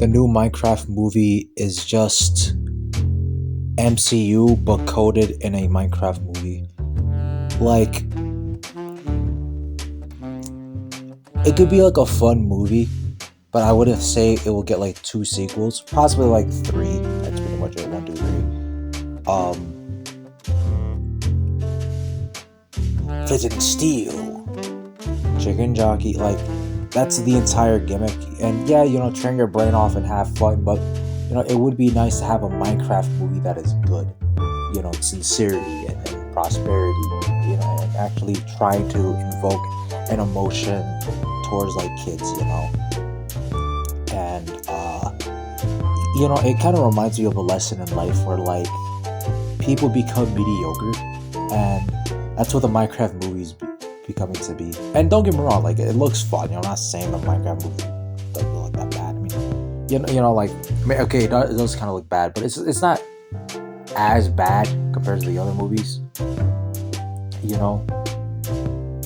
the new Minecraft movie is just MCU but coded in a Minecraft movie. Like, it could be like a fun movie, but I wouldn't say it will get like 2 sequels, possibly like 3. That's pretty much it. 1, 2, 3. Flint and Steel, Chicken Jockey, like that's the entire gimmick. And yeah, turn your brain off and have fun, but it would be nice to have a Minecraft movie that is good, sincerity and prosperity, and actually trying to invoke an emotion towards like kids, and it kind of reminds me of a lesson in life where like people become mediocre, and that's what the Minecraft movies becoming to be. And don't get me wrong, like it looks fun. I'm not saying the Minecraft movie doesn't look that bad. I mean, okay, it does kind of look bad, but it's not as bad compared to the other movies.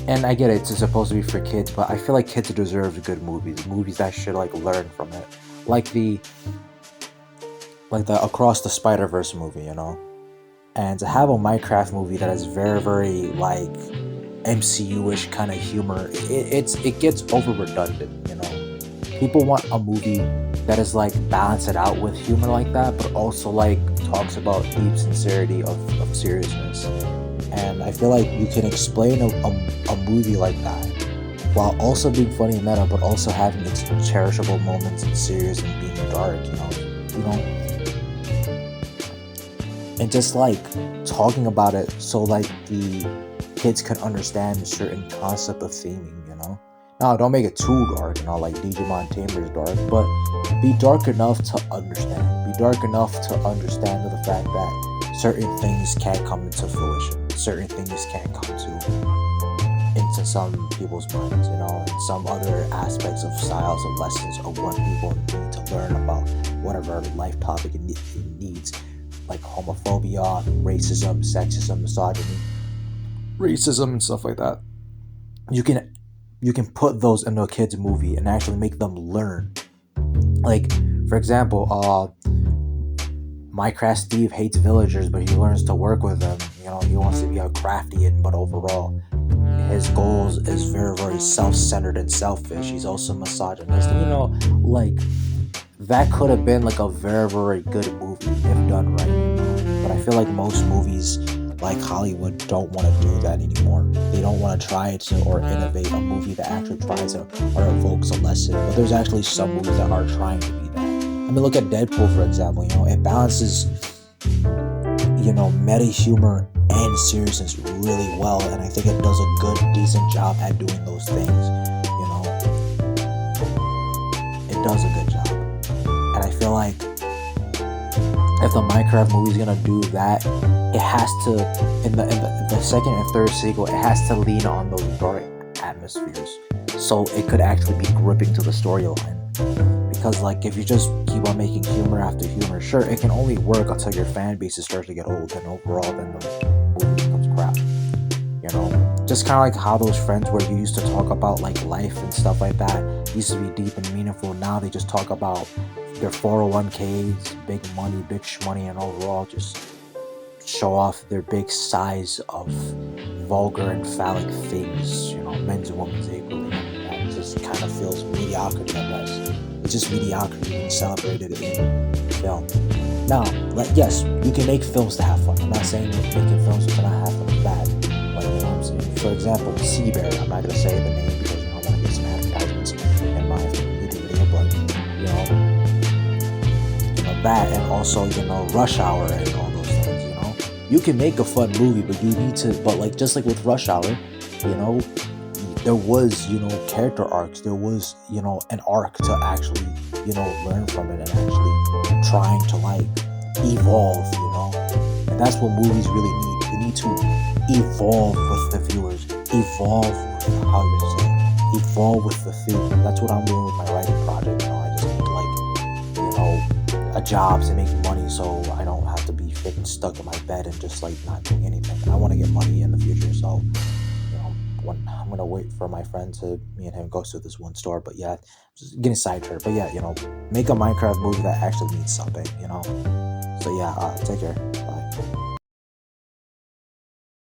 And I get it, it's supposed to be for kids, but I feel like kids deserve good movies that should like learn from it, like the Across the Spider-Verse movie, and to have a Minecraft movie that is very, very like MCU-ish kind of humor, it gets over redundant. People want a movie that is like balance it out with humor like that, but also like talks about deep sincerity of seriousness. And I feel like you can explain a movie like that while also being funny and meta, but also having its cherishable moments and serious and being dark, and just like talking about it so like the kids can understand a certain concept of theming, Now, don't make it too dark, like Digimon Tamer is dark, but be dark enough to understand. Be dark enough to understand the fact that certain things can't come into fruition. Certain things can't come into some people's minds, and some other aspects of styles and lessons of what people need to learn about whatever life topic it needs, like homophobia, racism, sexism, misogyny, racism, and stuff like that. You can put those into a kid's movie and actually make them learn. Like, for example, Minecraft Steve hates villagers, but he learns to work with them. He wants to be a craftian, but overall, his goals is very, very self-centered and selfish. He's also misogynist. Like, that could have been like a very, very good movie if done right. But I feel like most movies like Hollywood don't want to do that anymore. They don't want to try to or innovate a movie that actually tries to or evokes a lesson. But there's actually some movies that are trying to be that. I mean, look at Deadpool, for example. It balances, meta humor and seriousness really well, and I think it does a good, decent job at doing those things. It does a good job, and I feel like if the Minecraft movie is gonna do that, it has to, in the second and third sequel, it has to lean on those dark atmospheres, so it could actually be gripping to the storyline. Because like if you just keep on making humor after humor, sure, it can only work until your fan base starts to get old, and overall then the movie becomes crap. Just kind of like how those friends where you used to talk about like life and stuff like that used to be deep and meaningful. Now they just talk about their 401ks, big money, big shmoney, and overall just show off their big size of vulgar and phallic things, men's and women's equally. And that just kind of feels mediocrity, I guess. It's just mediocrity being celebrated in film. Now, yes, you can make films to have fun. I'm not saying making films to not have fun is bad. Like, what I'm saying? For example, Seabear, I'm not going to say the name because, I want to get some advertisements in my YouTube video, but, that, and also, Rush Hour and all those things, You can make a fun movie, but you need to, but like, just like with Rush Hour, there was, character arcs. There was, an arc to actually, learn from it and actually trying to like evolve, And that's what movies really need. You need to evolve with the viewers, evolve with how you're saying, evolve with the theme. That's what I'm doing with my writing project. I just need like, a job to make money, so I don't have to be freaking stuck in my bed and just like not doing anything. I want to get money in the future, so I'm gonna wait for my friend to me and him go to this one store. But yeah, just getting sidetracked. But yeah, make a Minecraft movie that actually means something. So yeah, take care.